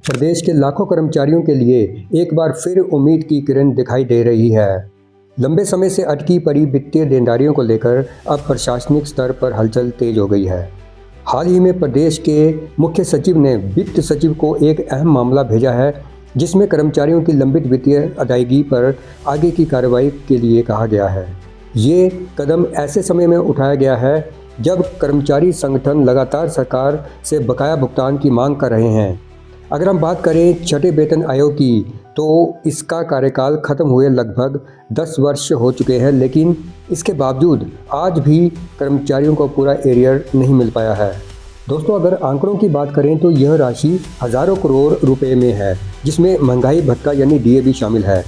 प्रदेश के लाखों कर्मचारियों के लिए एक बार फिर उम्मीद की किरण दिखाई दे रही है। लंबे समय से अटकी पड़ी वित्तीय देनदारियों को लेकर अब प्रशासनिक स्तर पर हलचल तेज हो गई है। हाल ही में प्रदेश के मुख्य सचिव ने वित्त सचिव को एक अहम मामला भेजा है, जिसमें कर्मचारियों की लंबित वित्तीय अदायगी पर आगे की कार्रवाई के लिए कहा गया है। ये कदम ऐसे समय में उठाया गया है जब कर्मचारी संगठन लगातार सरकार से बकाया भुगतान की मांग कर रहे हैं। अगर हम बात करें छठे वेतन आयोग की, तो इसका कार्यकाल खत्म हुए लगभग 10 वर्ष हो चुके हैं, लेकिन इसके बावजूद आज भी कर्मचारियों को पूरा एरियर नहीं मिल पाया है। दोस्तों, अगर आंकड़ों की बात करें तो यह राशि हज़ारों करोड़ रुपए में है, जिसमें महंगाई भत्ता यानी डीए भी शामिल है।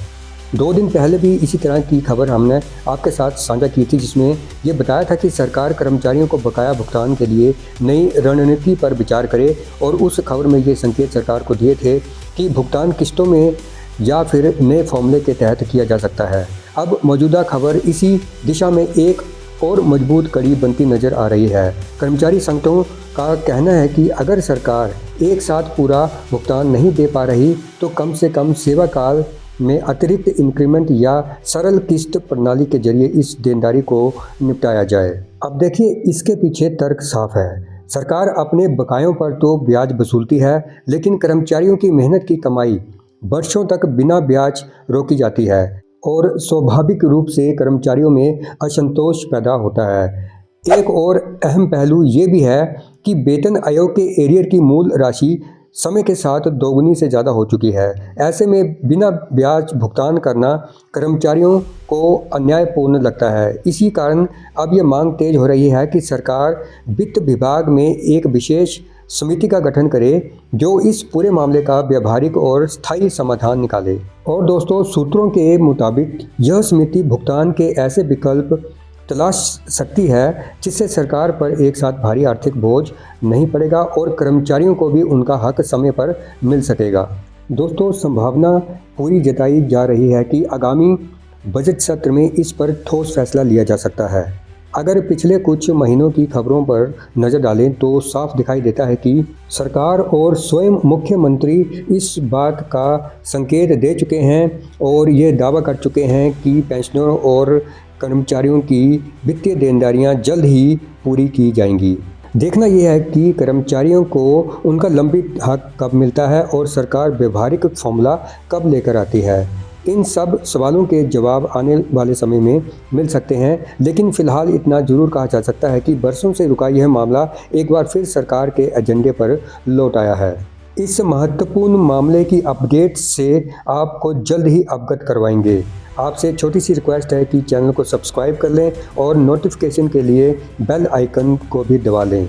2 दिन पहले भी इसी तरह की खबर हमने आपके साथ साझा की थी, जिसमें ये बताया था कि सरकार कर्मचारियों को बकाया भुगतान के लिए नई रणनीति पर विचार करे, और उस खबर में ये संकेत सरकार को दिए थे कि भुगतान किस्तों में या फिर नए फॉर्मूले के तहत किया जा सकता है। अब मौजूदा खबर इसी दिशा में एक और मजबूत कड़ी बनती नज़र आ रही है। कर्मचारी संगठनों का कहना है कि अगर सरकार एक साथ पूरा भुगतान नहीं दे पा रही, तो कम से कम सेवा काल में अतिरिक्त इंक्रीमेंट या सरल किस्त प्रणाली के जरिए इस देनदारी को निपटाया जाए। अब देखिए, इसके पीछे तर्क साफ है। सरकार अपने बकायों पर तो ब्याज वसूलती है, लेकिन कर्मचारियों की मेहनत की कमाई वर्षों तक बिना ब्याज रोकी जाती है, और स्वाभाविक रूप से कर्मचारियों में असंतोष पैदा होता है। एक और अहम पहलू ये भी है कि वेतन आयोग के एरियर की मूल राशि समय के साथ दोगुनी से ज़्यादा हो चुकी है। ऐसे में बिना ब्याज भुगतान करना कर्मचारियों को अन्यायपूर्ण लगता है। इसी कारण अब ये मांग तेज हो रही है कि सरकार वित्त विभाग में एक विशेष समिति का गठन करे, जो इस पूरे मामले का व्यावहारिक और स्थायी समाधान निकाले। और दोस्तों, सूत्रों के मुताबिक यह समिति भुगतान के ऐसे विकल्प तलाश सकती है जिससे सरकार पर एक साथ भारी आर्थिक बोझ नहीं पड़ेगा और कर्मचारियों को भी उनका हक समय पर मिल सकेगा। दोस्तों, संभावना पूरी जताई जा रही है कि आगामी बजट सत्र में इस पर ठोस फैसला लिया जा सकता है। अगर पिछले कुछ महीनों की खबरों पर नज़र डालें तो साफ दिखाई देता है कि सरकार और स्वयं मुख्यमंत्री इस बात का संकेत दे चुके हैं और ये दावा कर चुके हैं कि पेंशनरों और कर्मचारियों की वित्तीय देनदारियां जल्द ही पूरी की जाएंगी। देखना यह है कि कर्मचारियों को उनका लंबित हक कब मिलता है और सरकार व्यवहारिक फॉर्मूला कब लेकर आती है। इन सब सवालों के जवाब आने वाले समय में मिल सकते हैं, लेकिन फिलहाल इतना जरूर कहा जा सकता है कि बरसों से रुका यह मामला एक बार फिर सरकार के एजेंडे पर लौट आया है। इस महत्वपूर्ण मामले की अपडेट से आपको जल्द ही अवगत करवाएंगे। आपसे छोटी सी रिक्वेस्ट है कि चैनल को सब्सक्राइब कर लें और नोटिफिकेशन के लिए बेल आइकन को भी दबा लें।